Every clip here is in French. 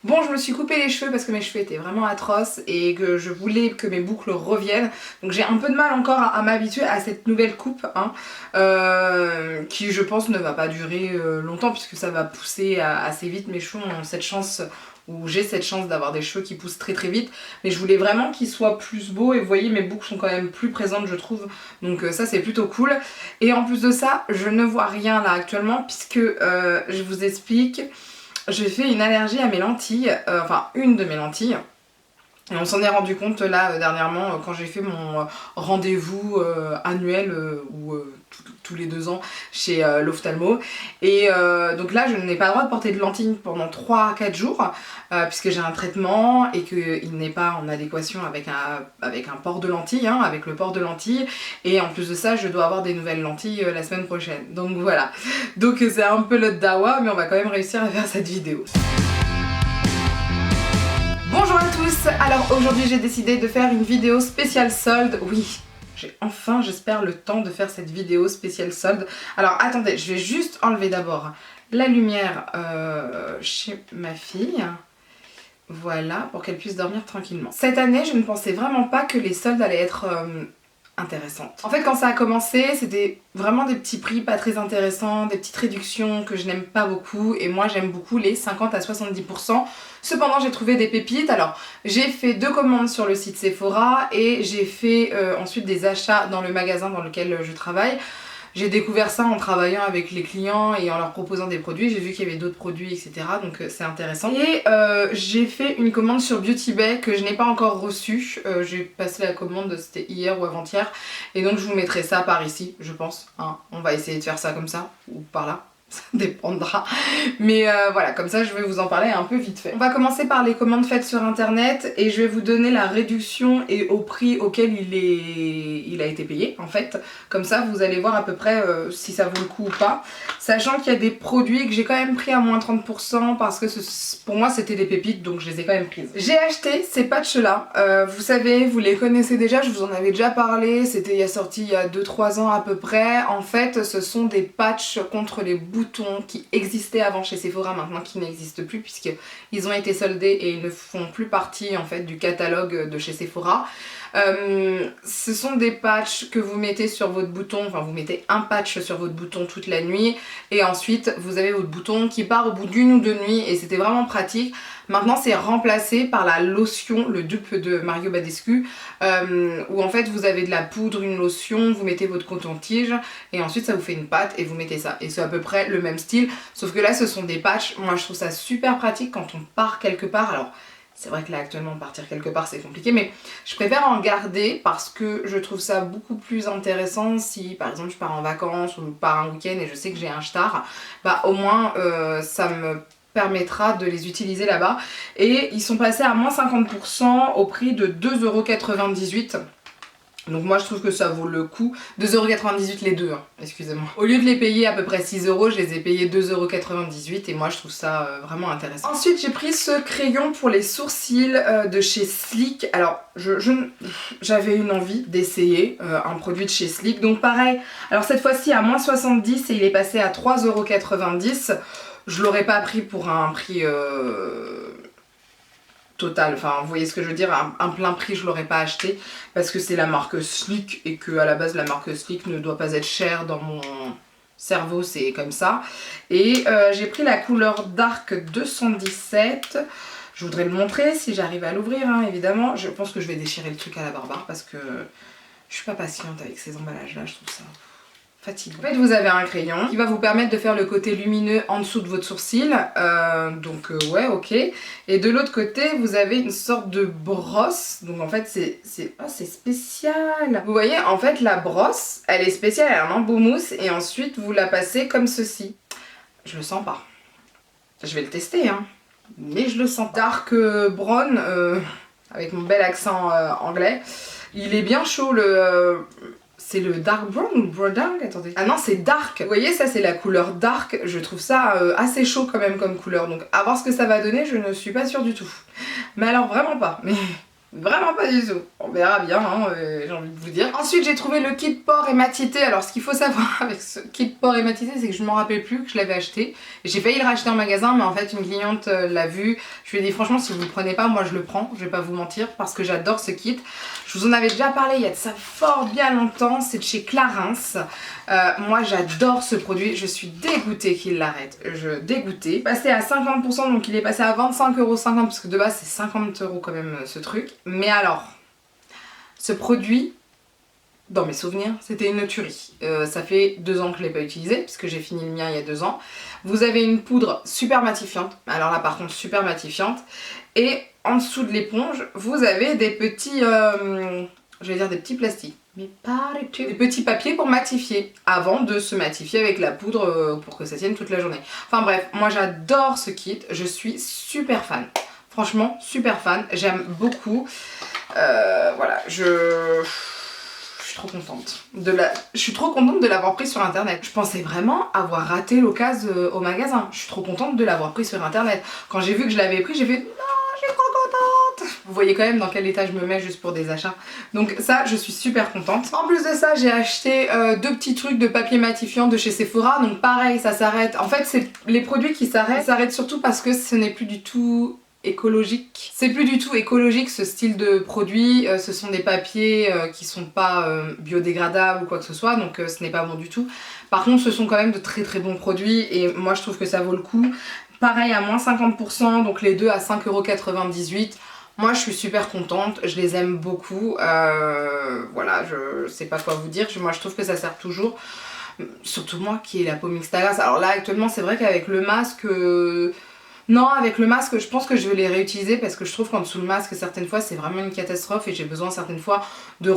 Bon, je me suis coupé les cheveux parce que mes cheveux étaient vraiment atroces et que je voulais que mes boucles reviennent. Donc j'ai un peu de mal encore à m'habituer à cette nouvelle coupe, hein, qui je pense ne va pas durer longtemps puisque ça va pousser assez vite. Mes cheveux ont cette chance, ou j'ai cette chance d'avoir des cheveux qui poussent très très vite. Mais je voulais vraiment qu'ils soient plus beaux et vous voyez mes boucles sont quand même plus présentes je trouve. Donc ça c'est plutôt cool. Et en plus de ça, je ne vois rien là actuellement puisque je vous explique. J'ai fait une allergie à mes lentilles, enfin une de mes lentilles. Et on s'en est rendu compte là dernièrement quand j'ai fait mon rendez-vous annuel ou tous les 2 ans chez l'ophtalmo. Et donc là je n'ai pas le droit de porter de lentilles pendant 3-4 jours puisque j'ai un traitement et qu'il n'est pas en adéquation avec un port de lentilles, hein, avec le port de lentilles. Et en plus de ça je dois avoir des nouvelles lentilles la semaine prochaine. Donc voilà. Donc c'est un peu le dawa mais on va quand même réussir à faire cette vidéo. Bonjour à tous, alors aujourd'hui j'ai décidé de faire une vidéo spéciale solde. Oui, j'ai enfin, j'espère, le temps de faire cette vidéo spéciale solde. Alors attendez, je vais juste enlever d'abord la lumière chez ma fille. Voilà, pour qu'elle puisse dormir tranquillement. Cette année, je ne pensais vraiment pas que les soldes allaient être intéressantes. En fait, quand ça a commencé, c'était vraiment des petits prix pas très intéressants, des petites réductions que je n'aime pas beaucoup. Et moi, j'aime beaucoup les 50 à 70%. Cependant, j'ai trouvé des pépites. Alors, j'ai fait 2 commandes sur le site Sephora et j'ai fait ensuite des achats dans le magasin dans lequel je travaille. J'ai découvert ça en travaillant avec les clients et en leur proposant des produits. J'ai vu qu'il y avait d'autres produits, etc. Donc c'est intéressant. Et j'ai fait une commande sur Beauty Bay que je n'ai pas encore reçue. J'ai passé la commande, c'était hier ou avant-hier. Et donc je vous mettrai ça par ici, je pense. Hein. On va essayer de faire ça comme ça, ou par là. Ça dépendra. Mais voilà, comme ça je vais vous en parler un peu vite fait. On va commencer par les commandes faites sur internet et je vais vous donner la réduction et au prix auquel il a été payé en fait. Comme ça vous allez voir à peu près si ça vaut le coup ou pas. Sachant qu'il y a des produits que j'ai quand même pris à moins 30% parce que pour moi c'était des pépites donc je les ai quand même prises. J'ai acheté ces patchs là. Vous savez, vous les connaissez déjà, je vous en avais déjà parlé. C'était sorti il y a 2-3 ans à peu près. En fait ce sont des patchs contre les boutons qui existaient avant chez Sephora, maintenant qui n'existent plus puisqu'ils ont été soldés et ils ne font plus partie en fait du catalogue de chez Sephora. Ce sont des patchs que vous mettez sur votre bouton, enfin vous mettez un patch sur votre bouton toute la nuit et ensuite vous avez votre bouton qui part au bout d'1 ou 2 nuits et c'était vraiment pratique. Maintenant c'est remplacé par la lotion, le dupe de Mario Badescu où en fait vous avez de la poudre, une lotion, vous mettez votre coton-tige et ensuite ça vous fait une pâte et vous mettez ça. Et c'est à peu près le même style, sauf que là ce sont des patchs. Moi je trouve ça super pratique quand on part quelque part. Alors c'est vrai que là actuellement partir quelque part c'est compliqué mais je préfère en garder parce que je trouve ça beaucoup plus intéressant si par exemple je pars en vacances ou pars un week-end et je sais que j'ai un star, bah au moins ça me permettra de les utiliser là-bas. Et ils sont passés à moins 50% au prix de 2,98 €. Donc moi je trouve que ça vaut le coup. 2,98 € les deux, hein, excusez-moi. Au lieu de les payer à peu près 6 €, je les ai payés 2,98 € et moi je trouve ça vraiment intéressant. Ensuite j'ai pris ce crayon pour les sourcils de chez Sleek. Alors j'avais une envie d'essayer un produit de chez Sleek. Donc pareil, alors cette fois-ci à moins 70 et il est passé à 3,90 €. Je l'aurais pas pris pour un prix total, enfin vous voyez ce que je veux dire, un plein prix je l'aurais pas acheté parce que c'est la marque Sleek et que à la base la marque Sleek ne doit pas être chère dans mon cerveau, c'est comme ça. Et j'ai pris la couleur Dark 217. Je voudrais le montrer si j'arrive à l'ouvrir hein, évidemment. Je pense que je vais déchirer le truc à la barbare parce que je suis pas patiente avec ces emballages là, je trouve ça fatigant. En fait vous avez un crayon qui va vous permettre de faire le côté lumineux en dessous de votre sourcil, ouais ok. Et de l'autre côté vous avez une sorte de brosse, donc en fait c'est spécial. Vous voyez en fait la brosse elle est spéciale, elle a un embout mousse et ensuite vous la passez comme ceci. Je le sens pas. Je vais le tester hein, mais je le sens pas. Dark brown avec mon bel accent anglais. Il est bien chaud le... C'est le dark brown ou le brown? Attendez. Ah non, c'est dark. Vous voyez, ça c'est la couleur dark. Je trouve ça assez chaud quand même comme couleur. Donc à voir ce que ça va donner, je ne suis pas sûre du tout. Mais alors vraiment pas. Mais Vraiment pas du tout. On verra bien, hein, j'ai envie de vous dire. Ensuite, j'ai trouvé le kit port hématité. Alors, ce qu'il faut savoir avec ce kit port hématité, c'est que je ne m'en rappelle plus que je l'avais acheté. J'ai failli le racheter en magasin, mais en fait, une cliente l'a vu. Je lui ai dit, franchement, si vous ne le prenez pas, moi je le prends. Je vais pas vous mentir, parce que j'adore ce kit. Je vous en avais déjà parlé il y a de ça fort bien longtemps. C'est de chez Clarins. Moi, j'adore ce produit. Je suis dégoûtée qu'il l'arrête. Dégoûtée. Passé à 50%, donc il est passé à 25,50 €, parce que de base, c'est 50 € quand même ce truc. Mais alors, ce produit, dans mes souvenirs, c'était une tuerie. Ça fait 2 ans que je ne l'ai pas utilisé, puisque j'ai fini le mien il y a 2 ans. Vous avez une poudre super matifiante, alors là par contre super matifiante. Et en dessous de l'éponge, vous avez des petits, je vais dire des petits plastiques. Mais pas les petits. Des petits papiers pour matifier, avant de se matifier avec la poudre pour que ça tienne toute la journée. Enfin bref, moi j'adore ce kit, je suis super fan. Franchement, super fan, j'aime beaucoup. Voilà, je suis trop contente. Je suis trop contente de l'avoir pris sur internet. Je pensais vraiment avoir raté l'occasion au magasin. Je suis trop contente de l'avoir pris sur internet. Quand j'ai vu que je l'avais pris, j'ai fait non, je suis trop contente. Vous voyez quand même dans quel état je me mets juste pour des achats. Donc ça, je suis super contente. En plus de ça, j'ai acheté 2 petits trucs de papier matifiant de chez Sephora. Donc pareil, ça s'arrête. En fait, c'est les produits qui s'arrêtent surtout parce que ce n'est plus du tout écologique. C'est plus du tout écologique ce style de produit, ce sont des papiers qui sont pas biodégradables ou quoi que ce soit, donc ce n'est pas bon du tout. Par contre, ce sont quand même de très très bons produits et moi je trouve que ça vaut le coup. Pareil à moins 50%, donc les deux à 5,98 €. Moi je suis super contente, je les aime beaucoup, voilà, je sais pas quoi vous dire, moi je trouve que ça sert toujours. Surtout moi qui ai la peau mixte à grasse. Alors là actuellement c'est vrai qu'avec le masque... Non, avec le masque, je pense que je vais les réutiliser parce que je trouve qu'en dessous le masque, certaines fois, c'est vraiment une catastrophe et j'ai besoin certaines fois de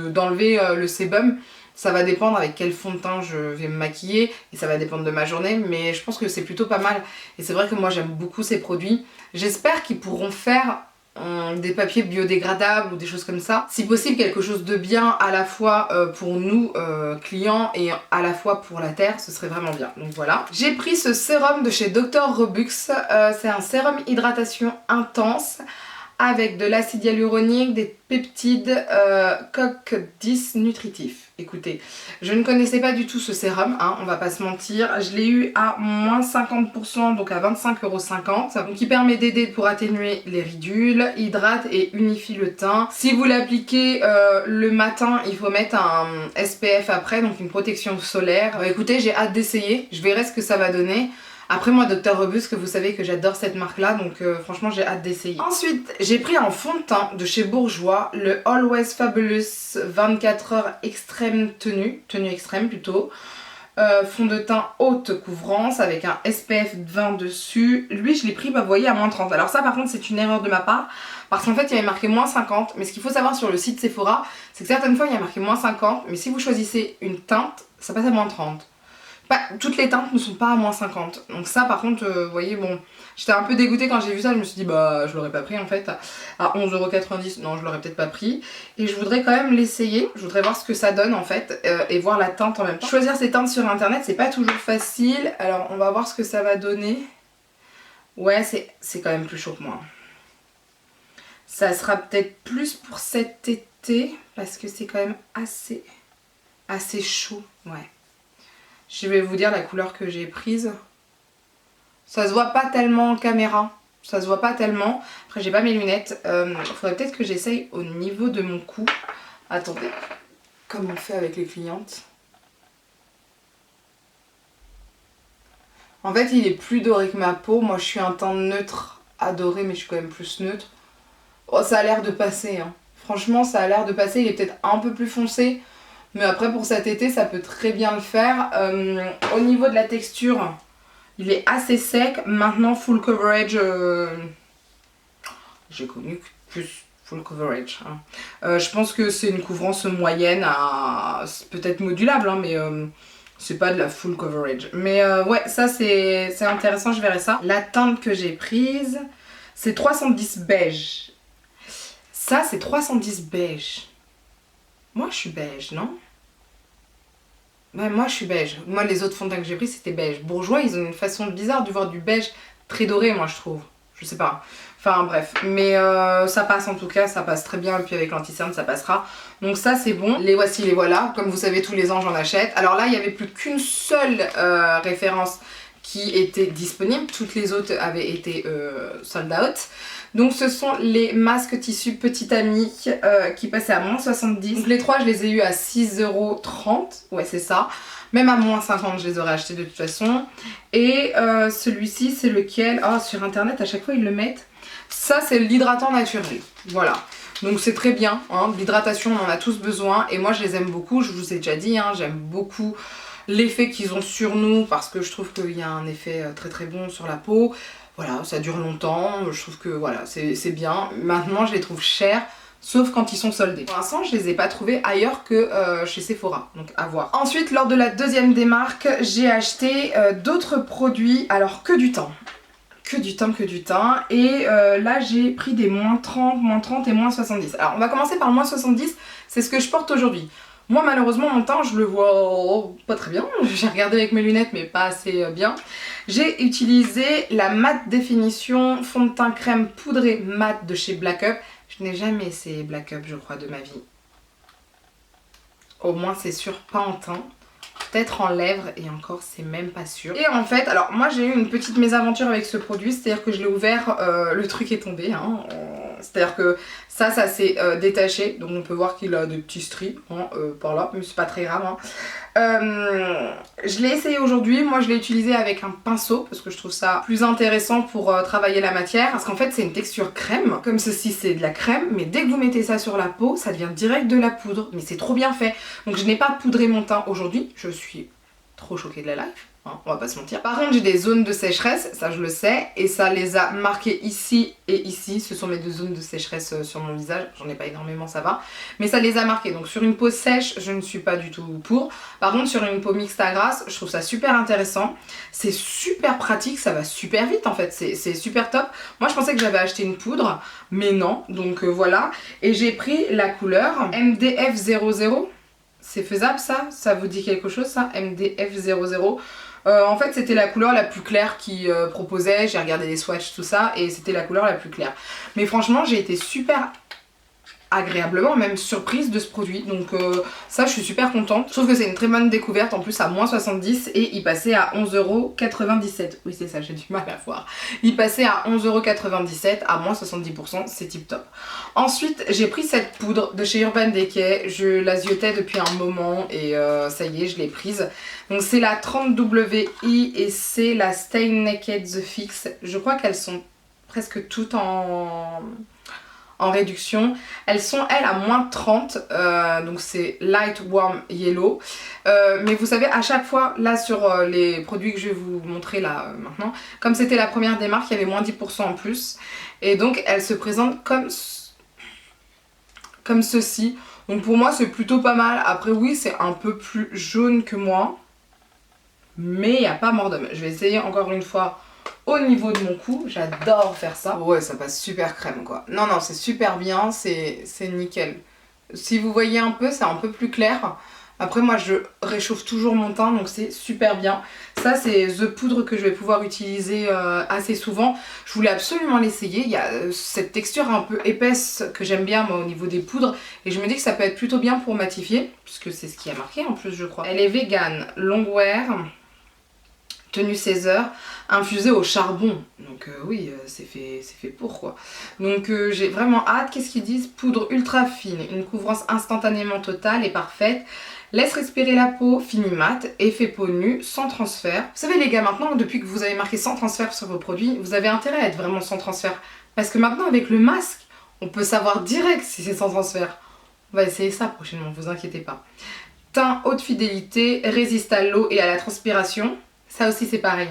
d'enlever le sébum. Ça va dépendre avec quel fond de teint je vais me maquiller et ça va dépendre de ma journée, mais je pense que c'est plutôt pas mal. Et c'est vrai que moi, j'aime beaucoup ces produits. J'espère qu'ils pourront faire des papiers biodégradables ou des choses comme ça. Si possible quelque chose de bien à la fois pour nous clients et à la fois pour la terre, ce serait vraiment bien. Donc voilà. J'ai pris ce sérum de chez Dr Robux. C'est un sérum hydratation intense avec de l'acide hyaluronique, des peptides, COQ10 nutritif. Écoutez, je ne connaissais pas du tout ce sérum, hein, on va pas se mentir. Je l'ai eu à moins 50%, donc à 25,50 €. Donc il permet d'aider pour atténuer les ridules, hydrate et unifie le teint. Si vous l'appliquez le matin, il faut mettre un SPF après, donc une protection solaire. Écoutez, j'ai hâte d'essayer, je verrai ce que ça va donner. Après moi Dr Robust, que vous savez que j'adore cette marque là, donc franchement j'ai hâte d'essayer. Ensuite j'ai pris un fond de teint de chez Bourjois, le Always Fabulous 24 heures extrême tenue extrême plutôt. Fond de teint haute couvrance avec un SPF 20 dessus. Lui je l'ai pris, bah vous voyez, à moins 30. Alors ça par contre c'est une erreur de ma part, parce qu'en fait il y avait marqué moins 50, mais ce qu'il faut savoir sur le site Sephora, c'est que certaines fois il y a marqué moins 50, mais si vous choisissez une teinte, ça passe à moins 30. Toutes les teintes ne sont pas à moins 50. Donc ça par contre, vous voyez, bon, j'étais un peu dégoûtée quand j'ai vu ça, je me suis dit bah je l'aurais pas pris en fait. À 11,90 €, non je l'aurais peut-être pas pris. Et je voudrais quand même l'essayer, je voudrais voir ce que ça donne en fait, et voir la teinte en même temps. Choisir ces teintes sur internet c'est pas toujours facile, alors on va voir ce que ça va donner. Ouais, c'est quand même plus chaud que moi. Ça sera peut-être plus pour cet été, parce que c'est quand même assez chaud, ouais. Je vais vous dire la couleur que j'ai prise. Ça se voit pas tellement en caméra. Ça se voit pas tellement. Après j'ai pas mes lunettes. Faudrait peut-être que j'essaye au niveau de mon cou. Attendez. Comme on fait avec les clientes. En fait il est plus doré que ma peau. Moi je suis un teint neutre adoré, mais je suis quand même plus neutre. Oh, ça a l'air de passer, hein. Franchement ça a l'air de passer. Il est peut-être un peu plus foncé. Mais après pour cet été ça peut très bien le faire. Au niveau de la texture, il est assez sec. Maintenant full coverage, j'ai connu plus full coverage, hein. Je pense que c'est une couvrance moyenne, peut-être modulable, hein, mais c'est pas de la full coverage. Mais ouais, ça c'est intéressant, je verrai ça. La teinte que j'ai prise, c'est 310 beige. Ça c'est 310 beige. Moi je suis beige, non? Ouais, moi je suis beige. Moi les autres fonds de teint que j'ai pris c'était beige. Bourjois ils ont une façon bizarre de voir du beige très doré, moi je trouve. je sais pas. Enfin bref, mais ça passe en tout cas, ça passe très bien et puis avec l'anti-cerne ça passera. Donc ça c'est bon, les voici, les voilà. Comme vous savez tous les ans j'en achète. Alors là il n'y avait plus qu'une seule référence qui était disponible, toutes les autres avaient été sold out. Donc ce sont les masques tissu Petit Ami qui passaient à moins 70. Donc les trois je les ai eu à 6,30 €, ouais c'est ça. Même à moins 50 je les aurais achetés de toute façon. Et celui-ci c'est lequel? Ah, sur internet à chaque fois ils le mettent. Ça c'est l'hydratant naturel, voilà. Donc c'est très bien, hein. L'hydratation on en a tous besoin et moi je les aime beaucoup, je vous ai déjà dit, hein, j'aime beaucoup l'effet qu'ils ont sur nous parce que je trouve qu'il y a un effet très très bon sur la peau. Voilà, ça dure longtemps, je trouve que voilà, c'est bien. Maintenant je les trouve chers, sauf quand ils sont soldés. Pour l'instant je les ai pas trouvés ailleurs que chez Sephora, donc à voir. Ensuite lors de la deuxième démarque, j'ai acheté d'autres produits, alors que du temps. Que du temps, et là j'ai pris des moins 30 et moins 70. Alors on va commencer par le moins 70, c'est ce que je porte aujourd'hui. Moi malheureusement mon teint je le vois pas très bien, j'ai regardé avec mes lunettes mais pas assez bien. J'ai utilisé la Matte Définition fond de teint crème poudré mat de chez Black Up. Je n'ai jamais essayé Black Up je crois de ma vie. Au moins c'est sûr, pas en teint. Peut-être en lèvres et encore c'est même pas sûr. Et en fait, alors moi j'ai eu une petite mésaventure avec ce produit, c'est-à-dire que je l'ai ouvert, le truc est tombé, hein, c'est-à-dire que ça s'est détaché, donc on peut voir qu'il a des petits stries hein, par là, mais c'est pas très grave. Hein. Je l'ai essayé aujourd'hui, moi je l'ai utilisé avec un pinceau parce que je trouve ça plus intéressant pour travailler la matière, parce qu'en fait c'est une texture crème, comme ceci c'est de la crème, mais dès que vous mettez ça sur la peau, ça devient direct de la poudre, mais c'est trop bien fait. Donc je n'ai pas poudré mon teint aujourd'hui, je suis trop choquée de la life. Hein, on va pas se mentir. Par contre j'ai des zones de sécheresse, ça je le sais, et ça les a marquées ici et ici, ce sont mes deux zones de sécheresse sur mon visage, j'en ai pas énormément ça va, mais ça les a marquées, donc sur une peau sèche je ne suis pas du tout pour, par contre sur une peau mixte à grasse je trouve ça super intéressant, c'est super pratique, ça va super vite en fait, c'est super top. Moi je pensais que j'avais acheté une poudre, mais non, donc voilà, et j'ai pris la couleur MDF00, c'est faisable ça? Ça vous dit quelque chose ça? MDF00. En fait c'était la couleur la plus claire qu'ils proposaient, j'ai regardé les swatchs tout ça et c'était la couleur la plus claire. Mais franchement j'ai été super agréablement même surprise de ce produit, donc ça je suis super contente. Je trouve que c'est une très bonne découverte, en plus à moins 70 et il passait à 11,97 €. Oui c'est ça, j'ai du mal à voir. Il passait à 11,97 € à moins 70%, c'est tip top. Ensuite j'ai pris cette poudre de chez Urban Decay, je la ziotais depuis un moment et ça y est je l'ai prise. Donc c'est la 30WI et c'est la Stay Naked The Fix. Je crois qu'elles sont presque toutes en réduction. Elles sont elles à moins 30, donc c'est Light Warm Yellow. Mais vous savez à chaque fois là sur les produits que je vais vous montrer là maintenant, comme c'était la première démarque il y avait moins 10% en plus. Et donc elles se présentent comme ceci. Donc pour moi c'est plutôt pas mal. Après oui c'est un peu plus jaune que moi, mais il n'y a pas mort d'homme. Je vais essayer encore une fois au niveau de mon cou, j'adore faire ça. Ouais ça passe super crème quoi. Non non c'est super bien, c'est nickel. Si vous voyez un peu c'est un peu plus clair. Après moi je réchauffe toujours mon teint donc c'est super bien. Ça c'est The Poudre que je vais pouvoir utiliser assez souvent. Je voulais absolument l'essayer, il y a cette texture un peu épaisse que j'aime bien moi au niveau des poudres. Et je me dis que ça peut être plutôt bien pour matifier, puisque c'est ce qui a marqué en plus je crois. Elle est vegan, long wear, tenue 16 heures, infusée au charbon. Donc oui, c'est fait pour quoi. Donc j'ai vraiment hâte. Qu'est-ce qu'ils disent? Poudre ultra fine, une couvrance instantanément totale et parfaite. Laisse respirer la peau, fini mat, effet peau nue, sans transfert. Vous savez les gars, maintenant depuis que vous avez marqué sans transfert sur vos produits, vous avez intérêt à être vraiment sans transfert. Parce que maintenant avec le masque, on peut savoir direct si c'est sans transfert. On va essayer ça prochainement, vous inquiétez pas. Teint haute fidélité, résiste à l'eau et à la transpiration. Ça aussi c'est pareil.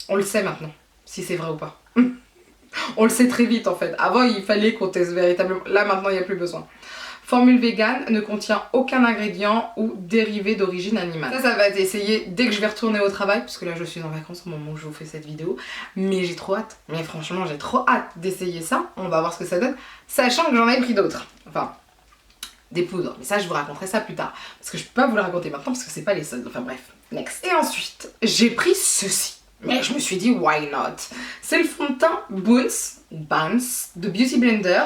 On le sait maintenant, si c'est vrai ou pas. On le sait très vite en fait. Avant il fallait qu'on teste véritablement. Là maintenant il n'y a plus besoin. Formule vegan, ne contient aucun ingrédient ou dérivé d'origine animale. Ça va être essayé dès que je vais retourner au travail, parce que là je suis en vacances au moment où je vous fais cette vidéo. Mais j'ai trop hâte. Mais franchement j'ai trop hâte d'essayer ça. On va voir ce que ça donne. Sachant que j'en ai pris d'autres. Enfin, des poudres. Mais ça je vous raconterai ça plus tard. Parce que je peux pas vous le raconter maintenant parce que c'est pas les soldes. Enfin bref, next. Et ensuite, j'ai pris ceci. Mais je me suis dit, why not? C'est le fond de teint Bounce de Beauty Blender.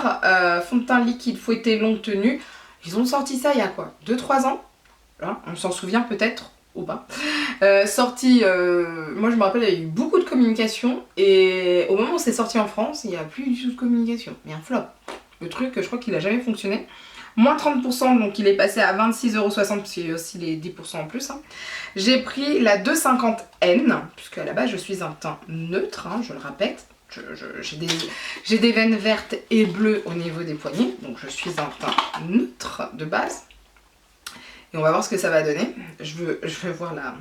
Fond de teint liquide fouetté longue tenue. Ils ont sorti ça il y a quoi? 2-3 ans? Là, on s'en souvient peut-être ou pas. Sorti, moi je me rappelle, il y a eu beaucoup de communication. Et au moment où c'est sorti en France, il n'y a plus du tout de communication. Il y a un flop. Le truc, je crois qu'il a jamais fonctionné. Moins 30%, donc il est passé à 26,60 €, parce qu'il y a aussi les 10% en plus. Hein. J'ai pris la 250N, puisque à la base je suis un teint neutre, hein, je le répète. J'ai des veines vertes et bleues au niveau des poignets, donc je suis un teint neutre de base. Et on va voir ce que ça va donner. Je veux voir la...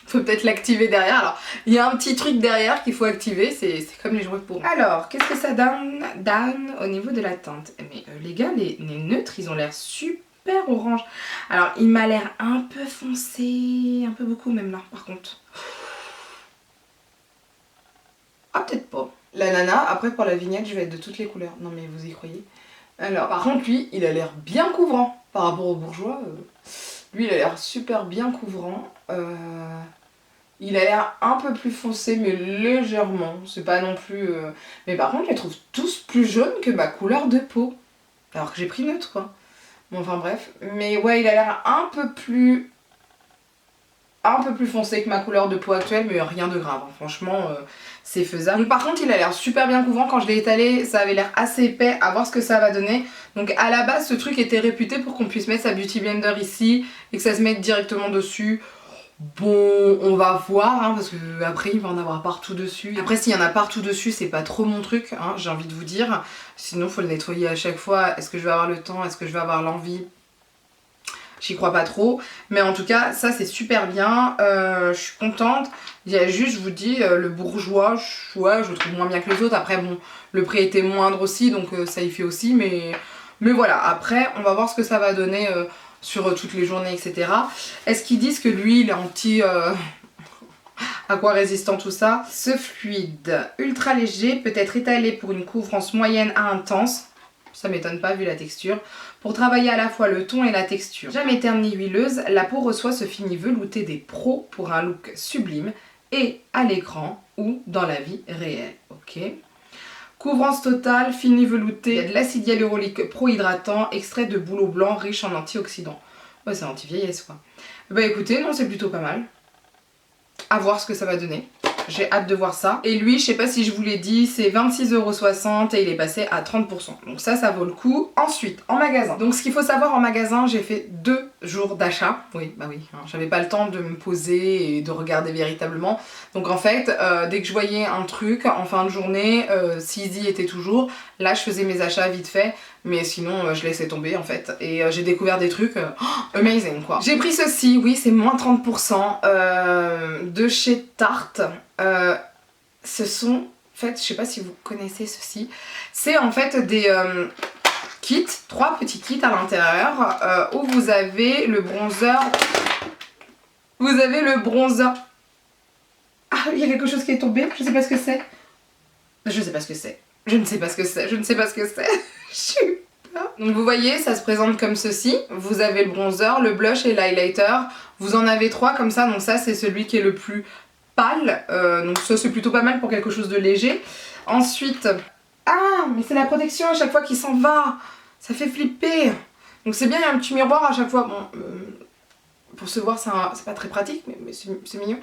faut peut-être l'activer derrière. Alors, il y a un petit truc derrière qu'il faut activer, c'est comme les jouets pour. Alors, qu'est-ce que ça donne au niveau de la teinte? Mais les gars, les neutres, ils ont l'air super orange. Alors, il m'a l'air un peu foncé, un peu beaucoup même là, par contre. Ah, peut-être pas. La nana, après pour la vignette, je vais être de toutes les couleurs. Non mais vous y croyez? Alors, par contre, lui, il a l'air bien couvrant par rapport au bourgeois. Lui, il a l'air super bien couvrant. Il a l'air un peu plus foncé, mais légèrement. C'est pas non plus... Mais par contre, je les trouve tous plus jaunes que ma couleur de peau. Alors que j'ai pris neutre, quoi. Bon, enfin bref. Mais ouais, il a l'air un peu plus foncé que ma couleur de peau actuelle, mais rien de grave. Hein. Franchement, c'est faisable. Donc, par contre, il a l'air super bien couvrant. Quand je l'ai étalé, ça avait l'air assez épais. À voir ce que ça va donner. Donc à la base, ce truc était réputé pour qu'on puisse mettre sa Beauty Blender ici et que ça se mette directement dessus. Bon, on va voir, hein, parce que après il va en avoir partout dessus. Après, s'il y en a partout dessus, c'est pas trop mon truc, hein, j'ai envie de vous dire. Sinon, faut le nettoyer à chaque fois. Est-ce que je vais avoir le temps? Est-ce que je vais avoir l'envie? J'y crois pas trop. Mais en tout cas, ça c'est super bien. Je suis contente. Il y a juste, je vous dis, le bourgeois, ouais, je le trouve moins bien que les autres. Après, bon, le prix était moindre aussi, donc ça y fait aussi. Mais voilà, après, on va voir ce que ça va donner sur toutes les journées, etc. Est-ce qu'ils disent que lui, il est anti... aqua résistant, tout ça. Ce fluide ultra léger peut être étalé pour une couvrance moyenne à intense. Ça m'étonne pas vu la texture. Pour travailler à la fois le ton et la texture. Jamais terne ni huileuse, la peau reçoit ce fini velouté des pros pour un look sublime et à l'écran ou dans la vie réelle. Ok. Couvrance totale, fini velouté, il y a de l'acide hyaluronique pro-hydratant, extrait de bouleau blanc riche en antioxydants. Ouais, c'est anti-vieillesse quoi. Bah écoutez, non, c'est plutôt pas mal. À voir ce que ça va donner. J'ai hâte de voir ça. Et lui, je sais pas si je vous l'ai dit, c'est 26,60 € et il est passé à 30%. Donc ça vaut le coup. Ensuite, en magasin. Donc ce qu'il faut savoir en magasin, j'ai fait 2 jours d'achat. Oui, bah oui, hein, j'avais pas le temps de me poser et de regarder véritablement. Donc en fait, dès que je voyais un truc en fin de journée, s'ils y étaient toujours, là je faisais mes achats vite fait. Mais sinon je laissais tomber en fait. Et j'ai découvert des trucs amazing quoi. J'ai pris ceci, oui c'est moins 30% de chez Tarte. Ce sont, en fait, je sais pas si vous connaissez ceci, c'est en fait des kits, 3 petits kits à l'intérieur où vous avez le bronzer. Vous avez le bronzer. Ah, il y a quelque chose qui est tombé, je sais pas ce que c'est. Je sais pas ce que c'est. Je ne sais pas ce que c'est. Je ne sais pas ce que c'est. Je suis pas. Donc vous voyez, ça se présente comme ceci. Vous avez le bronzer, le blush et l'highlighter. Vous en avez 3 comme ça, donc ça c'est celui qui est le plus pâle, donc ça c'est plutôt pas mal pour quelque chose de léger. Ensuite, ah mais c'est la protection à chaque fois qui s'en va, ça fait flipper. Donc c'est bien, il y a un petit miroir à chaque fois. Bon, pour se voir c'est pas très pratique, mais c'est mignon.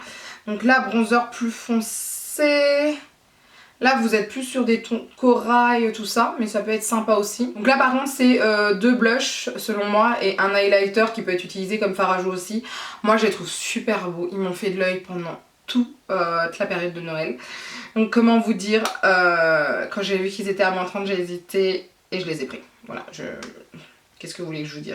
Donc là, bronzer plus foncé. Là vous êtes plus sur des tons corail, tout ça, mais ça peut être sympa aussi. Donc là par contre c'est 2 blushs selon moi et un highlighter qui peut être utilisé comme fard à joues aussi. Moi je les trouve super beaux, ils m'ont fait de l'œil pendant toute la période de Noël. Donc comment vous dire, quand j'ai vu qu'ils étaient à moins 30 j'ai hésité et je les ai pris. Voilà, qu'est-ce que vous voulez que je vous dise,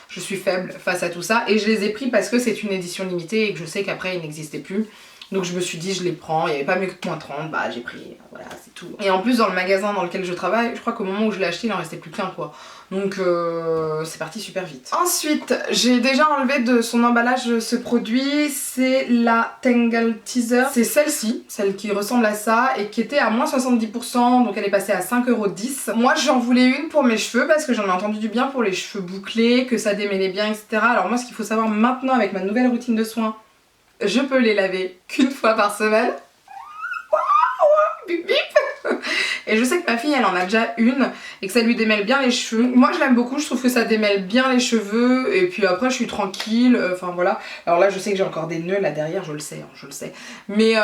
je suis faible face à tout ça et je les ai pris parce que c'est une édition limitée et que je sais qu'après ils n'existaient plus. Donc je me suis dit je les prends, il n'y avait pas mieux que moins 30, bah j'ai pris, voilà c'est tout. Et en plus dans le magasin dans lequel je travaille, je crois qu'au moment où je l'ai acheté il en restait plus qu'un quoi. Donc c'est parti super vite. Ensuite j'ai déjà enlevé de son emballage ce produit, c'est la Tangle Teaser. C'est celle-ci, celle qui ressemble à ça et qui était à moins 70%, donc elle est passée à 5,10 €. Moi j'en voulais une pour mes cheveux parce que j'en ai entendu du bien pour les cheveux bouclés, que ça démêlait bien etc. Alors moi ce qu'il faut savoir maintenant avec ma nouvelle routine de soins, je peux les laver qu'une fois par semaine. Bip bip. Et je sais que ma fille elle en a déjà une et que ça lui démêle bien les cheveux. Moi je l'aime beaucoup, je trouve que ça démêle bien les cheveux et puis après je suis tranquille, enfin voilà. Alors là je sais que j'ai encore des nœuds là derrière, je le sais, hein, je le sais. Mais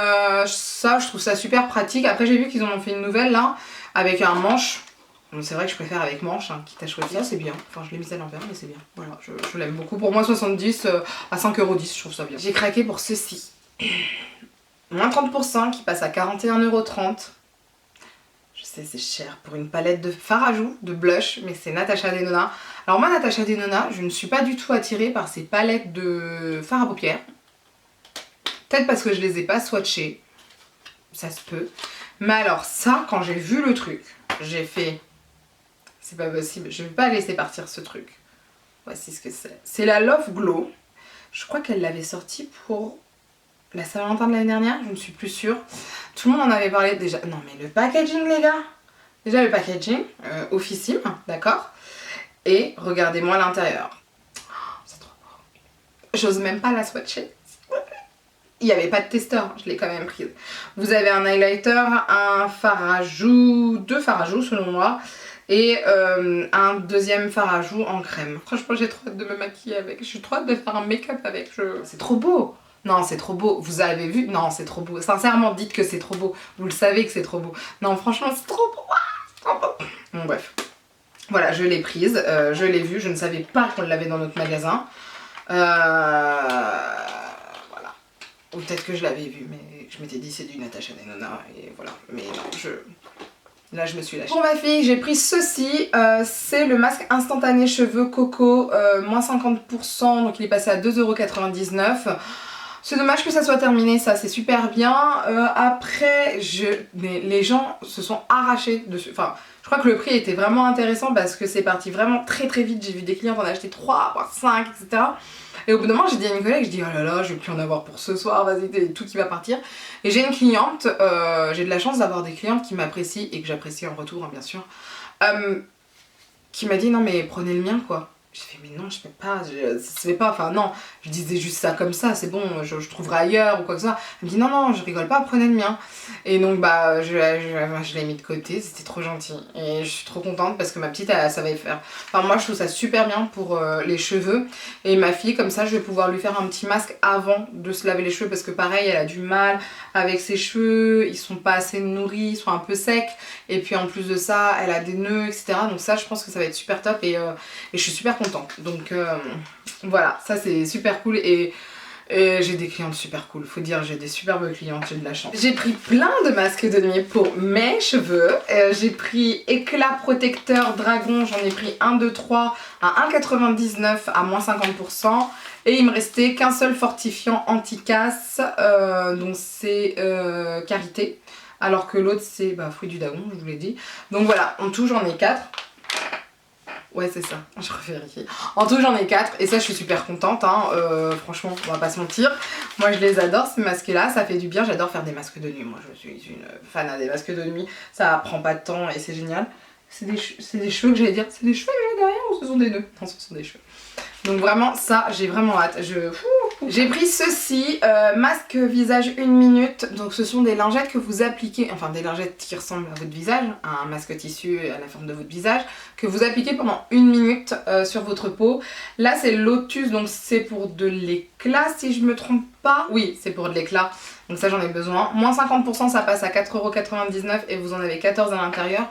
ça je trouve ça super pratique. Après j'ai vu qu'ils en ont fait une nouvelle là avec un manche. C'est vrai que je préfère avec manche, hein, quitte à choisir, c'est bien. Enfin, je l'ai mise à l'envers, mais c'est bien. Voilà, je l'aime beaucoup. Pour moi, 70 à 5,10 €, je trouve ça bien. J'ai craqué pour ceci. Moins 30% qui passe à 41,30 €. Je sais, c'est cher pour une palette de fard à joues, de blush, mais c'est Natasha Denona. Alors moi, Natasha Denona, je ne suis pas du tout attirée par ces palettes de fard à paupières. Peut-être parce que je les ai pas swatchées. Ça se peut. Mais alors ça, quand j'ai vu le truc, j'ai fait... C'est pas possible, je vais pas laisser partir ce truc. Voici ce que c'est. C'est la Love Glow. Je crois qu'elle l'avait sortie pour la Saint-Valentin de l'année dernière, je ne suis plus sûre. Tout le monde en avait parlé déjà. Non mais le packaging les gars. Déjà le packaging, officime, d'accord. Et regardez-moi l'intérieur. Oh, c'est trop beau. J'ose même pas la swatcher. Il n'y avait pas de testeur, je l'ai quand même prise. Vous avez un highlighter, un fard à joues, deux fards à joues selon moi. Et un deuxième fard à joues en crème. Franchement j'ai trop hâte de me maquiller avec, j'ai trop hâte de faire un make-up avec. C'est trop beau. Non c'est trop beau, vous avez vu? Non c'est trop beau, sincèrement dites que c'est trop beau. Vous le savez que c'est trop beau. Non franchement c'est trop beau, c'est trop beau. Bon bref, voilà je l'ai prise, je l'ai vue, je ne savais pas qu'on l'avait dans notre magasin. Voilà. Ou peut-être que je l'avais vue mais je m'étais dit c'est du Natasha Denona et voilà. Mais non là je me suis lâchée. Pour ma fille j'ai pris ceci, c'est le masque instantané cheveux Coco, moins 50%, donc il est passé à 2,99 €. C'est dommage que ça soit terminé, ça c'est super bien. Après les gens se sont arrachés dessus, enfin je crois que le prix était vraiment intéressant parce que c'est parti vraiment très très vite. J'ai vu des clients en acheter 3, voire 5, etc. Et au bout d'un moment j'ai dit à une collègue, je dis oh là là je vais plus en avoir pour ce soir, vas-y tout qui va partir. Et j'ai une cliente, j'ai de la chance d'avoir des clientes qui m'apprécient et que j'apprécie en retour hein, bien sûr, qui m'a dit non mais prenez le mien quoi. J'ai fait mais non je peux pas, ça se fait pas, enfin non, je disais juste ça comme ça, c'est bon, je trouverai ailleurs ou quoi que ce soit. Elle me dit non non je rigole pas, prenez le mien. Et donc bah je l'ai mis de côté, c'était trop gentil. Et je suis trop contente parce que ma petite elle savait faire. Enfin moi je trouve ça super bien pour les cheveux. Et ma fille comme ça je vais pouvoir lui faire un petit masque avant de se laver les cheveux parce que pareil elle a du mal avec ses cheveux, ils sont pas assez nourris, ils sont un peu secs. Et puis en plus de ça elle a des nœuds etc. Donc ça je pense que ça va être super top et je suis super contente. Donc voilà, ça c'est super cool et j'ai des clientes super cool, faut dire j'ai des superbes clientes, j'ai de la chance. J'ai pris plein de masques de nuit pour mes cheveux, j'ai pris éclat protecteur dragon, j'en ai pris 1, 2, 3 à 1,99 à moins 50% et il me restait qu'un seul fortifiant anti-casse, donc c'est Karité, alors que l'autre c'est fruit du dragon, je vous l'ai dit. Donc voilà, en tout j'en ai 4. Ouais c'est ça, je revérifie. En tout j'en ai 4 et ça je suis super contente hein. Franchement on va pas se mentir. Moi je les adore ces masques là, ça fait du bien, j'adore faire des masques de nuit. Moi je suis une fan des masques de nuit, ça prend pas de temps et c'est génial. C'est des cheveux que j'allais dire, c'est des cheveux que j'ai derrière ou ce sont des nœuds? Non ce sont des cheveux. Donc vraiment ça j'ai vraiment hâte. J'ai pris ceci, masque visage 1 minute, donc ce sont des lingettes que vous appliquez, enfin des lingettes qui ressemblent à votre visage, un masque tissu à la forme de votre visage, que vous appliquez pendant 1 minute sur votre peau. Là c'est Lotus, donc c'est pour de l'éclat si je me trompe pas. Oui c'est pour de l'éclat, donc ça j'en ai besoin. Moins 50% ça passe à 4,99 € et vous en avez 14 à l'intérieur.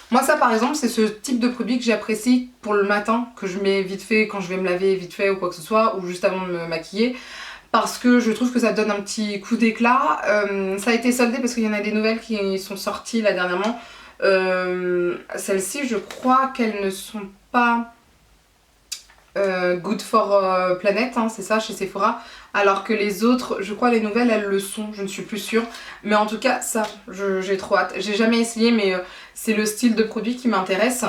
Moi ça par exemple c'est ce type de produit que j'apprécie pour le matin, que je mets vite fait quand je vais me laver vite fait ou quoi que ce soit, ou juste avant de me maquiller, parce que je trouve que ça donne un petit coup d'éclat. Ça a été soldé parce qu'il y en a des nouvelles qui sont sorties là dernièrement. Celles-ci je crois qu'elles ne sont pas Good for Planet, hein, c'est ça, chez Sephora. Alors que les autres, je crois les nouvelles, elles le sont, je ne suis plus sûre. Mais en tout cas, ça, j'ai trop hâte. J'ai jamais essayé, mais c'est le style de produit qui m'intéresse.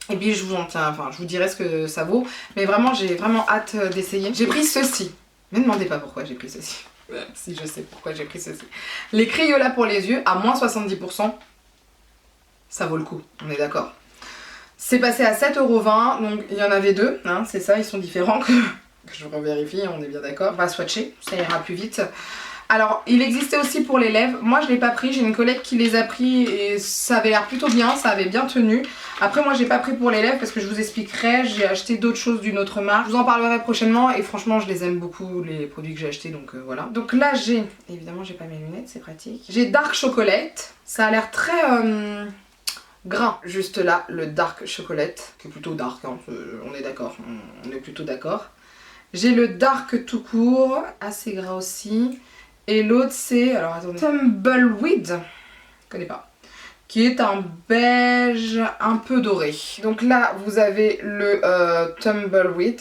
Et puis je vous dirai ce que ça vaut. Mais vraiment, j'ai vraiment hâte d'essayer. J'ai pris ceci. Ne me demandez pas pourquoi j'ai pris ceci. Si je sais pourquoi j'ai pris ceci. Les Crayola pour les yeux, à moins 70%. Ça vaut le coup, on est d'accord. C'est passé à 7,20 €, donc il y en avait deux, hein, c'est ça, ils sont différents. Je revérifie, on est bien d'accord. On va swatcher, ça ira plus vite. Alors, il existait aussi pour les lèvres. Moi, je l'ai pas pris. J'ai une collègue qui les a pris et ça avait l'air plutôt bien. Ça avait bien tenu. Après, moi, j'ai pas pris pour les lèvres parce que je vous expliquerai. J'ai acheté d'autres choses d'une autre marque. Je vous en parlerai prochainement et franchement, je les aime beaucoup, les produits que j'ai achetés. Donc voilà. Donc là, j'ai... Évidemment, j'ai pas mes lunettes, c'est pratique. J'ai Dark Chocolate. Ça a l'air très... gras. Juste là, le Dark Chocolate. Qui est plutôt dark, hein. On est d'accord. On est plutôt d'accord. J'ai le Dark tout court. Assez gras aussi. Et l'autre c'est, alors attendez, Tumbleweed, je connais pas, qui est un beige un peu doré. Donc là vous avez le Tumbleweed,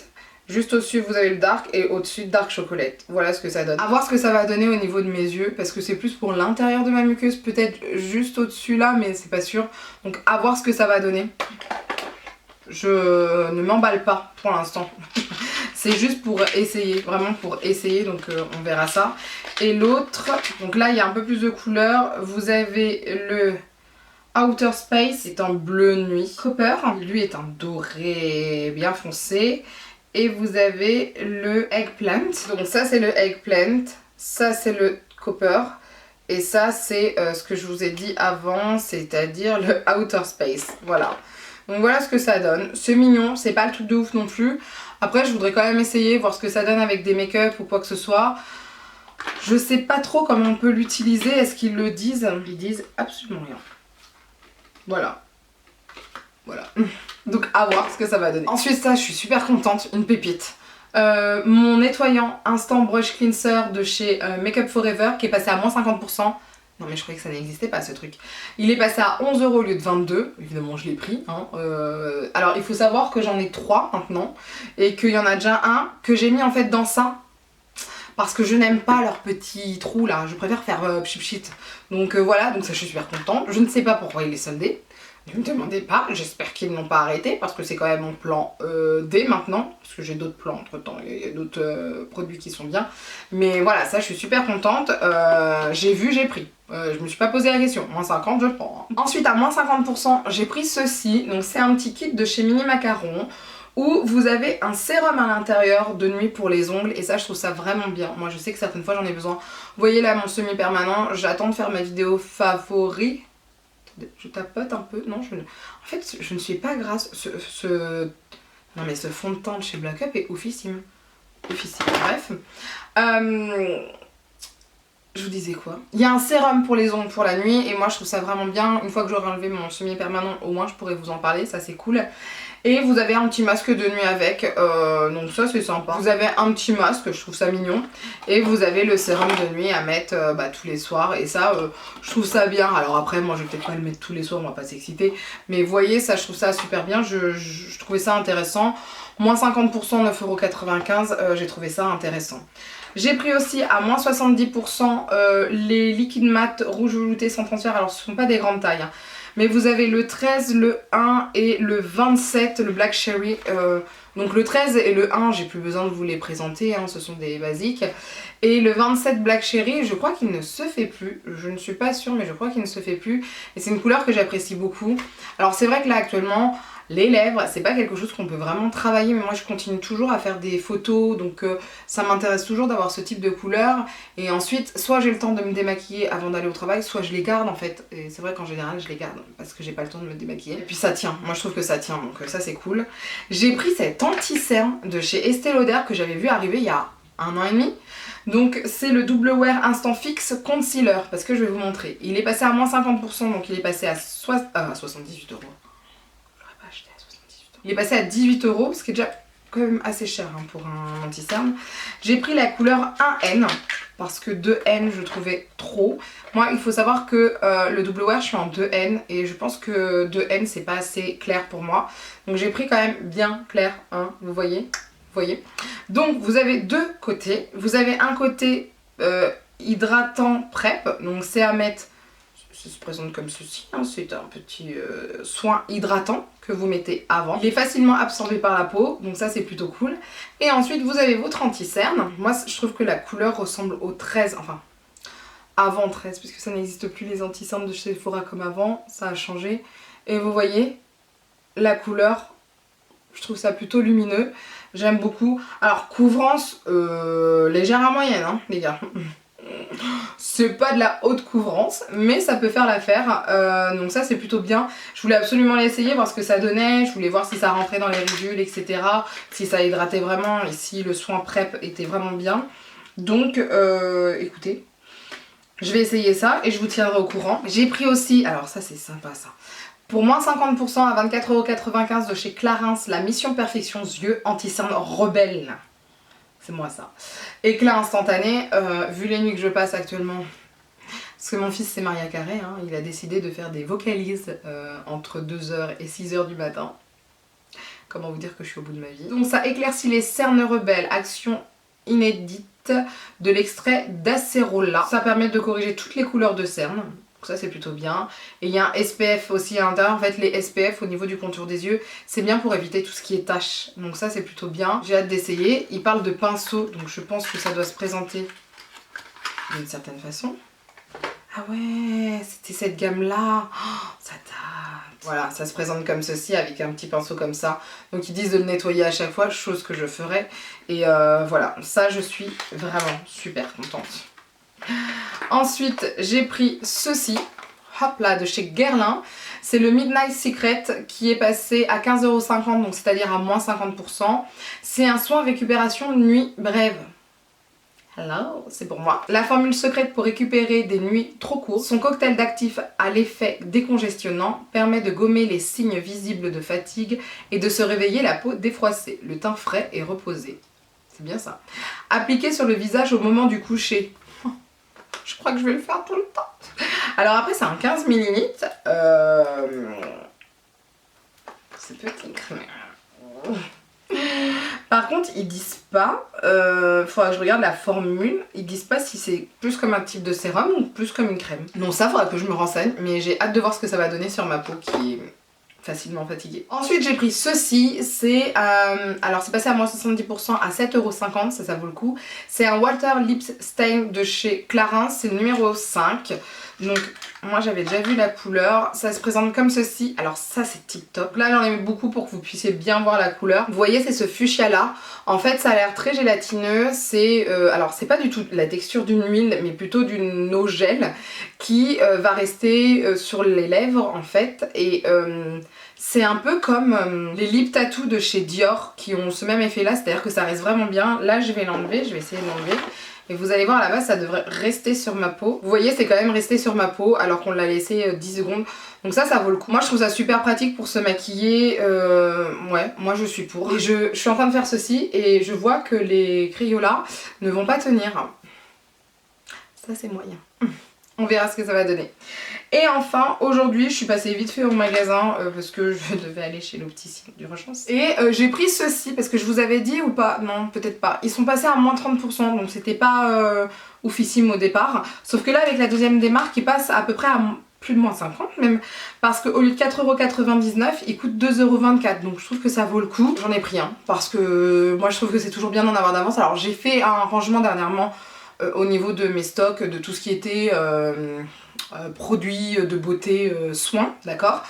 juste au-dessus vous avez le Dark et au-dessus Dark Chocolate. Voilà ce que ça donne. À voir ce que ça va donner au niveau de mes yeux parce que c'est plus pour l'intérieur de ma muqueuse, peut-être juste au-dessus là mais c'est pas sûr. Donc à voir ce que ça va donner. Je ne m'emballe pas pour l'instant. C'est juste pour essayer, vraiment pour essayer, donc on verra ça. Et l'autre, donc là il y a un peu plus de couleurs. Vous avez le Outer Space, c'est un bleu nuit. Copper, lui est un doré bien foncé. Et vous avez le Eggplant. Donc ça c'est le Eggplant, ça c'est le Copper. Et ça c'est ce que je vous ai dit avant, c'est-à-dire le Outer Space. Voilà. Donc voilà ce que ça donne. C'est mignon, c'est pas le truc de ouf non plus. Après je voudrais quand même essayer, voir ce que ça donne avec des make-up ou quoi que ce soit. Je sais pas trop comment on peut l'utiliser, est-ce qu'ils le disent? Ils disent absolument rien. Voilà. Voilà. Donc à voir ce que ça va donner. Ensuite ça, je suis super contente, une pépite. Mon nettoyant Instant Brush Cleanser de chez Make Up Forever qui est passé à moins 50%. Non mais je croyais que ça n'existait pas ce truc. Il est passé à 11 € au lieu de 22. Évidemment je l'ai pris. Hein. Alors il faut savoir que j'en ai 3 maintenant. Et qu'il y en a déjà un que j'ai mis en fait dans ça. Parce que je n'aime pas leurs petits trous là. Je préfère faire pchit pchit. Donc voilà, donc ça je suis super contente. Je ne sais pas pourquoi il est soldé. Ne me demandez pas, j'espère qu'ils n'ont pas arrêté parce que c'est quand même mon plan D maintenant, parce que j'ai d'autres plans entre temps, il y a d'autres produits qui sont bien. Mais voilà, ça je suis super contente, j'ai vu, j'ai pris. Je me suis pas posé la question, moins 50 je prends. Hein. Ensuite à moins 50% j'ai pris ceci, donc c'est un petit kit de chez Mini Macaron où vous avez un sérum à l'intérieur de nuit pour les ongles et ça je trouve ça vraiment bien. Moi je sais que certaines fois j'en ai besoin. Vous voyez là mon semi-permanent, j'attends de faire ma vidéo favori. Je tapote un peu, non en fait je ne suis pas grasse, non mais ce fond de teint de chez Black Up est oufissime, oufissime, bref. Je vous disais quoi? Il y a un sérum pour les ongles pour la nuit et moi je trouve ça vraiment bien, une fois que j'aurai enlevé mon semi-permanent au moins je pourrai vous en parler, ça c'est cool. Et vous avez un petit masque de nuit avec, donc ça c'est sympa. Vous avez un petit masque, je trouve ça mignon. Et vous avez le sérum de nuit à mettre tous les soirs. Et ça, je trouve ça bien. Alors après, moi je vais peut-être pas le mettre tous les soirs, on va pas s'exciter. Mais vous voyez, ça je trouve ça super bien, je trouvais ça intéressant. Moins 50%, 9,95 €, j'ai trouvé ça intéressant. J'ai pris aussi à moins 70% les liquides mat rouge velouté sans transfert. Alors ce ne sont pas des grandes tailles, hein. Mais vous avez le 13, le 1 et le 27, le Black Cherry. Donc le 13 et le 1, j'ai plus besoin de vous les présenter, hein, ce sont des basiques. Et le 27 Black Cherry, je crois qu'il ne se fait plus. Je ne suis pas sûre, mais je crois qu'il ne se fait plus. Et c'est une couleur que j'apprécie beaucoup. Alors c'est vrai que là actuellement, les lèvres, c'est pas quelque chose qu'on peut vraiment travailler, mais moi je continue toujours à faire des photos, donc ça m'intéresse toujours d'avoir ce type de couleur. Et ensuite, soit j'ai le temps de me démaquiller avant d'aller au travail, soit je les garde en fait. Et c'est vrai qu'en général je les garde parce que j'ai pas le temps de me démaquiller. Et puis ça tient, moi je trouve que ça tient, donc ça c'est cool. J'ai pris cet anti-cerne de chez Estée Lauder que j'avais vu arriver il y a 1 an et demi. Donc c'est le Double Wear Instant Fix Concealer, parce que je vais vous montrer. Il est passé à moins 50%, donc il est passé à 78 €. Il est passé à 18 €, ce qui est déjà quand même assez cher hein, pour un anti-cerne. J'ai pris la couleur 1N parce que 2N je trouvais trop. Moi il faut savoir que le double wear je suis en 2N et je pense que 2N c'est pas assez clair pour moi. Donc j'ai pris quand même bien clair, hein, vous voyez, Donc vous avez deux côtés. Vous avez un côté hydratant prep, donc c'est à mettre. Ça se présente comme ceci, hein. C'est un petit soin hydratant que vous mettez avant. Il est facilement absorbé par la peau, donc ça c'est plutôt cool. Et ensuite vous avez votre anti-cerne. Moi je trouve que la couleur ressemble au 13, enfin avant 13, puisque ça n'existe plus les anti-cernes de chez Sephora comme avant, ça a changé. Et vous voyez, la couleur, je trouve ça plutôt lumineux, j'aime beaucoup. Alors couvrance légère à moyenne, hein, les gars. C'est pas de la haute couvrance, mais ça peut faire l'affaire, donc ça c'est plutôt bien. Je voulais absolument l'essayer voir ce que ça donnait, je voulais voir si ça rentrait dans les ridules, etc. Si ça hydratait vraiment et si le soin prep était vraiment bien. Donc écoutez, je vais essayer ça et je vous tiendrai au courant. J'ai pris aussi, alors ça c'est sympa ça, pour moins 50% à 24,95 € de chez Clarins, la Mission Perfection Yeux Anti-Cerne Rebelle. C'est moi ça. Éclat instantané, vu les nuits que je passe actuellement, parce que mon fils c'est Maria Carré, hein, il a décidé de faire des vocalises entre 2h et 6h du matin. Comment vous dire que je suis au bout de ma vie. Donc ça éclaircit les cernes rebelles, action inédite de l'extrait d'acérola. Ça permet de corriger toutes les couleurs de cernes. Donc ça c'est plutôt bien. Et il y a un SPF aussi à l'intérieur. En fait les SPF au niveau du contour des yeux, c'est bien pour éviter tout ce qui est taches. Donc ça c'est plutôt bien. J'ai hâte d'essayer. Il parle de pinceau, donc je pense que ça doit se présenter d'une certaine façon. Ah ouais, c'était cette gamme là. Oh, ça date. Voilà, ça se présente comme ceci avec un petit pinceau comme ça. Donc ils disent de le nettoyer à chaque fois, chose que je ferai. Et voilà, ça je suis vraiment super contente. Ensuite j'ai pris ceci, hop là, de chez Guerlain. C'est le Midnight Secret qui est passé à 15,50 €, donc c'est-à-dire à moins 50%. C'est un soin récupération nuit brève. Hello, c'est pour moi. La formule secrète pour récupérer des nuits trop courtes. Son cocktail d'actifs à l'effet décongestionnant permet de gommer les signes visibles de fatigue et de se réveiller la peau défroissée, le teint frais et reposé. C'est bien ça. Appliqué sur le visage au moment du coucher. Je crois que je vais le faire tout le temps. Alors après c'est un 15 ml. C'est petit. Par contre ils disent pas, faudra que je regarde la formule, ils disent pas si c'est plus comme un type de sérum ou plus comme une crème. Donc ça faudra que je me renseigne, mais j'ai hâte de voir ce que ça va donner sur ma peau qui est facilement fatiguée. Ensuite j'ai pris ceci, c'est alors c'est passé à moins 70% à 7,50 €, ça vaut le coup. C'est un Water Lips Stain de chez Clarins, c'est le numéro 5. Donc moi j'avais déjà vu la couleur, ça se présente comme ceci, alors ça c'est tip top. Là j'en ai mis beaucoup pour que vous puissiez bien voir la couleur. Vous voyez c'est ce fuchsia là, en fait ça a l'air très gélatineux, c'est alors c'est pas du tout la texture d'une huile mais plutôt d'une eau gel qui va rester sur les lèvres en fait et c'est un peu comme les lip tattoo de chez Dior qui ont ce même effet là, c'est-à-dire que ça reste vraiment bien. Là je vais l'enlever, je vais essayer de l'enlever. Et vous allez voir à la base ça devrait rester sur ma peau. Vous voyez c'est quand même resté sur ma peau alors qu'on l'a laissé 10 secondes. Donc ça vaut le coup. Moi je trouve ça super pratique pour se maquiller. Ouais, moi je suis pour. Et je suis en train de faire ceci et je vois que les Crayolas ne vont pas tenir. Ça c'est moyen. On verra ce que ça va donner. Et enfin, aujourd'hui, je suis passée vite fait au magasin parce que je devais aller chez l'opticien d'urgence. Et j'ai pris ceci parce que je vous avais dit ou pas? Non, peut-être pas. Ils sont passés à moins 30%, donc c'était pas oufissime au départ. Sauf que là, avec la deuxième démarque, ils passent à peu près à plus de moins 50 même. Parce qu'au lieu de 4,99 €, ils coûtent 2,24 €. Donc je trouve que ça vaut le coup. J'en ai pris un parce que moi je trouve que c'est toujours bien d'en avoir d'avance. Alors j'ai fait un rangement dernièrement au niveau de mes stocks, de tout ce qui était produits de beauté, soins, d'accord.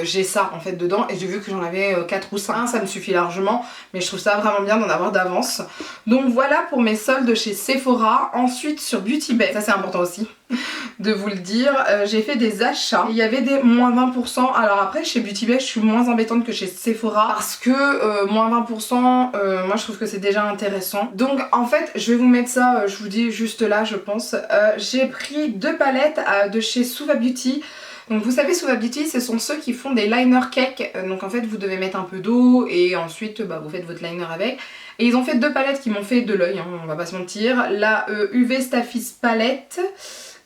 J'ai ça en fait dedans et j'ai vu que j'en avais 4 ou 5, ça me suffit largement, mais je trouve ça vraiment bien d'en avoir d'avance. Donc voilà pour mes soldes chez Sephora. Ensuite sur Beauty Bay, ça c'est important aussi de vous le dire, j'ai fait des achats, il y avait des moins 20%. Alors après chez Beauty Bay je suis moins embêtante que chez Sephora parce que moins 20%, moi je trouve que c'est déjà intéressant. Donc en fait je vais vous mettre ça, je vous dis juste là je pense. J'ai pris 2 palettes de chez Suva Beauty. Donc vous savez Suva Beauty ce sont ceux qui font des liner cake, donc en fait vous devez mettre un peu d'eau et ensuite vous faites votre liner avec. Et ils ont fait 2 palettes qui m'ont fait de l'œil, hein, on va pas se mentir. La UV Staphys palette.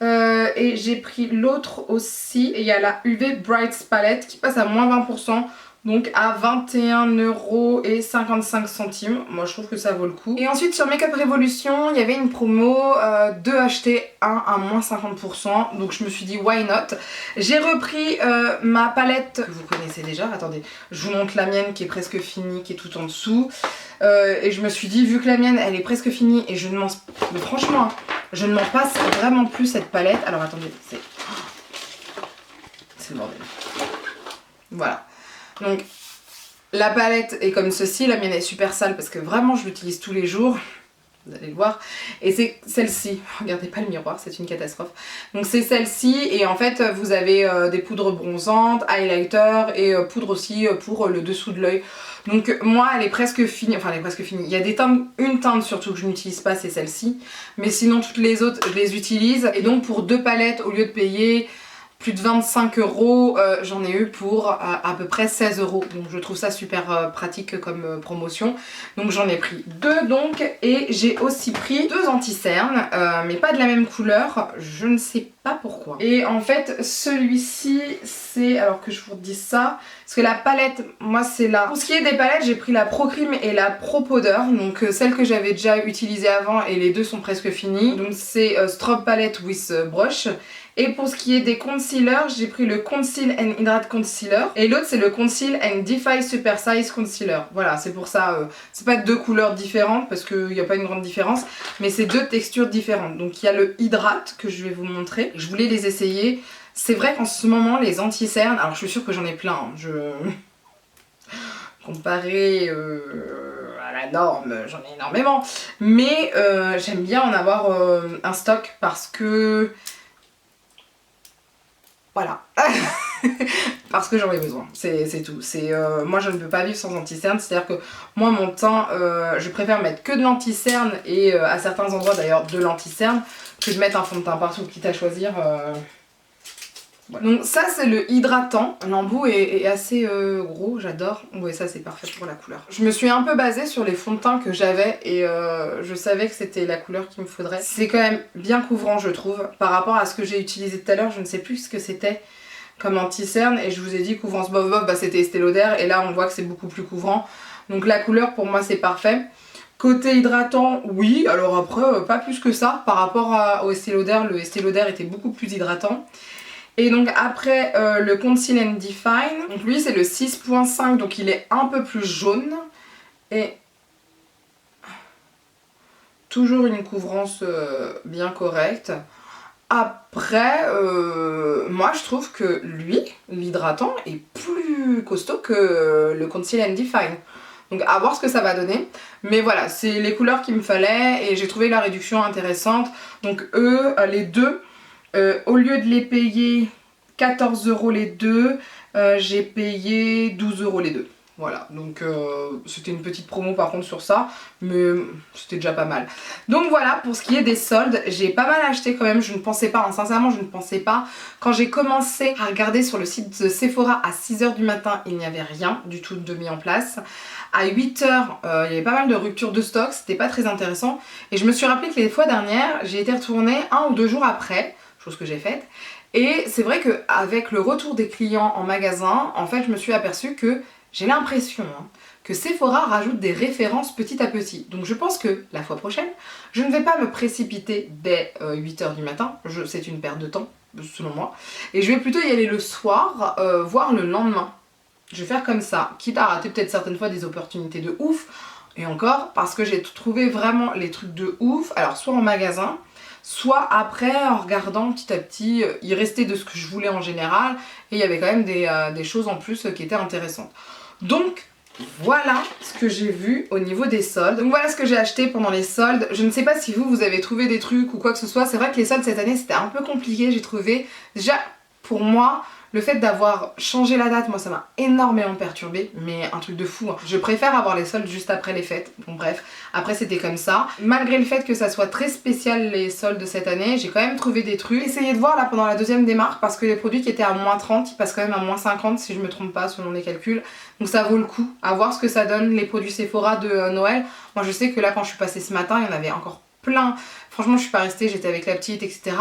Et j'ai pris l'autre aussi. Et il y a la UV Brights palette qui passe à moins 20%. Donc à 21,55 €. Moi je trouve que ça vaut le coup. Et ensuite sur Makeup Revolution, il y avait une promo 2 achetés 1 à moins 50%. Donc je me suis dit why not. J'ai repris ma palette que vous connaissez déjà. Attendez, je vous montre la mienne qui est presque finie, qui est tout en dessous. Et je me suis dit vu que la mienne elle est presque finie et je ne m'en... Mais franchement, je ne m'en passe vraiment plus cette palette. Alors attendez, c'est le bordel. Voilà. Donc la palette est comme ceci, la mienne est super sale parce que vraiment je l'utilise tous les jours, vous allez le voir, et c'est celle-ci, regardez pas le miroir, c'est une catastrophe. Donc c'est celle-ci et en fait vous avez des poudres bronzantes, highlighter et poudre aussi pour le dessous de l'œil. Donc moi elle est presque finie, enfin elle est presque finie, il y a des teintes, une teinte surtout que je n'utilise pas, c'est celle-ci, mais sinon toutes les autres je les utilise et donc pour 2 palettes au lieu de payer plus de 25 €, j'en ai eu pour à peu près 16 €. Donc je trouve ça super pratique comme promotion. Donc j'en ai pris 2 donc. Et j'ai aussi pris 2 anti-cernes, mais pas de la même couleur. Je ne sais pas pourquoi. Et en fait celui-ci c'est... Alors que je vous redis ça. Parce que la palette, moi c'est là. Pour ce qui est des palettes, j'ai pris la Pro Cream et la Pro Powder. Donc celle que j'avais déjà utilisée avant et les deux sont presque finies. Donc c'est Strobe Palette with Brush. Et pour ce qui est des concealers, j'ai pris le Conceal and Hydrate Concealer. Et l'autre c'est le Conceal and Defy Super Size Concealer. Voilà, c'est pour ça, c'est pas 2 couleurs différentes parce qu'il n'y a pas une grande différence. Mais c'est 2 textures différentes. Donc il y a le Hydrate que je vais vous montrer. Je voulais les essayer. C'est vrai qu'en ce moment les anti-cernes, alors je suis sûre que j'en ai plein. Hein, comparé à la norme, j'en ai énormément. Mais j'aime bien en avoir un stock parce que... Voilà. Parce que j'en ai besoin, c'est tout. Moi je ne peux pas vivre sans anti-cerne, c'est-à-dire que moi mon teint, je préfère mettre que de l'anti-cerne et à certains endroits d'ailleurs de l'anti-cerne que de mettre un fond de teint partout, quitte à choisir. Voilà. Donc ça c'est le hydratant, l'embout est assez gros, j'adore. Oui, ça c'est parfait pour la couleur. Je me suis un peu basée sur les fonds de teint que j'avais et je savais que c'était la couleur qu'il me faudrait. C'est quand même bien couvrant je trouve, par rapport à ce que j'ai utilisé tout à l'heure, je ne sais plus ce que c'était comme anti-cerne et je vous ai dit couvrance bof bof, bah c'était Estée Lauder et là on voit que c'est beaucoup plus couvrant. Donc la couleur pour moi c'est parfait. Côté hydratant, oui, alors après pas plus que ça par rapport au Estée Lauder, le Estée Lauder était beaucoup plus hydratant. Et donc après le Conceal and Define, donc lui c'est le 6.5 donc il est un peu plus jaune et toujours une couvrance bien correcte. Après moi je trouve que lui, l'hydratant est plus costaud que le Conceal and Define. Donc à voir ce que ça va donner. Mais voilà, c'est les couleurs qu'il me fallait et j'ai trouvé la réduction intéressante. Donc eux, les deux, au lieu de les payer 14 € les deux, j'ai payé 12 € les deux. Voilà, donc c'était une petite promo par contre sur ça, mais c'était déjà pas mal. Donc voilà, pour ce qui est des soldes, j'ai pas mal acheté quand même, je ne pensais pas, hein, sincèrement je ne pensais pas. Quand j'ai commencé à regarder sur le site de Sephora à 6 h du matin, il n'y avait rien du tout de mis en place. À 8 h, il y avait pas mal de ruptures de stock, c'était pas très intéressant. Et je me suis rappelé que les fois dernières, j'ai été retournée 1 ou 2 jours après, chose que j'ai faite. Et c'est vrai qu'avec le retour des clients en magasin, en fait je me suis aperçue que j'ai l'impression que Sephora rajoute des références petit à petit. Donc je pense que la fois prochaine, je ne vais pas me précipiter dès 8 h du matin. C'est une perte de temps, selon moi. Et je vais plutôt y aller le soir, voire le lendemain. Je vais faire comme ça, quitte à rater peut-être certaines fois des opportunités de ouf. Et encore, parce que j'ai trouvé vraiment les trucs de ouf. Alors soit en magasin, soit après en regardant petit à petit, il restait de ce que je voulais en général. Et il y avait quand même des choses en plus qui étaient intéressantes. Donc voilà ce que j'ai vu au niveau des soldes. Donc voilà ce que j'ai acheté pendant les soldes. Je ne sais pas si vous avez trouvé des trucs ou quoi que ce soit. C'est vrai que les soldes cette année c'était un peu compliqué, j'ai trouvé. Déjà pour moi, Le fait d'avoir changé la date, moi ça m'a énormément perturbée, mais un truc de fou. Hein. Je préfère avoir les soldes juste après les fêtes. Bon bref, après c'était comme ça. Malgré le fait que ça soit très spécial les soldes cette année, j'ai quand même trouvé des trucs. Essayez de voir là pendant la deuxième démarque parce que les produits qui étaient à moins 30, ils passent quand même à moins 50 si je me trompe pas selon les calculs. Donc ça vaut le coup à voir ce que ça donne les produits Sephora de Noël. Moi je sais que là quand je suis passée ce matin, il y en avait encore plein. Franchement je suis pas restée, j'étais avec la petite etc.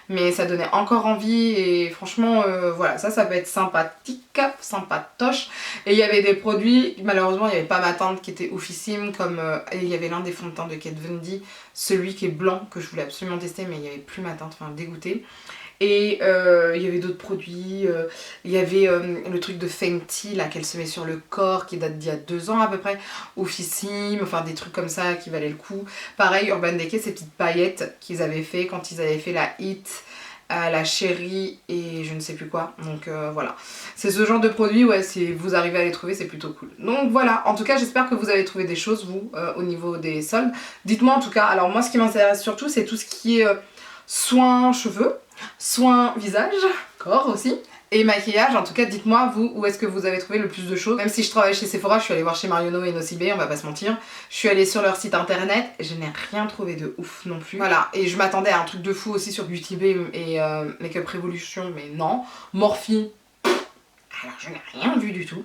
Mais ça donnait encore envie et franchement voilà, ça peut être sympathique, sympatoche. Et il y avait des produits, malheureusement il n'y avait pas ma tante qui était oufissime comme et il y avait l'un des fonds de teint de Kate Von D, celui qui est blanc que je voulais absolument tester mais il n'y avait plus ma tante, enfin dégoûtée. Et il y avait d'autres produits, il y avait le truc de Fenty là qu'elle se met sur le corps qui date d'il y a 2 ans à peu près, oufissime, enfin des trucs comme ça qui valaient le coup. Pareil Urban Decay, ces petites paillettes qu'ils avaient fait quand ils avaient fait la Hit, la Chérie et je ne sais plus quoi, donc voilà. C'est ce genre de produit, ouais, si vous arrivez à les trouver c'est plutôt cool. Donc voilà, en tout cas j'espère que vous avez trouvé des choses vous au niveau des soldes. Dites-moi en tout cas, alors moi ce qui m'intéresse surtout c'est tout ce qui est soins cheveux, soins visage, corps aussi, et maquillage. En tout cas dites-moi vous où est-ce que vous avez trouvé le plus de choses. Même si je travaille chez Sephora, je suis allée voir chez Marionneau et Nocibé, on va pas se mentir. Je suis allée sur leur site internet, je n'ai rien trouvé de ouf non plus. Voilà, et je m'attendais à un truc de fou aussi sur Beauty Bay et Makeup Revolution, mais non. Morphe, alors je n'ai rien vu du tout,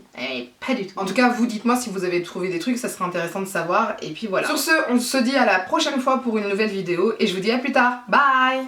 pas du tout. En tout cas vous dites-moi si vous avez trouvé des trucs, ça serait intéressant de savoir. Et puis voilà. Sur ce, on se dit à la prochaine fois pour une nouvelle vidéo et je vous dis à plus tard. Bye.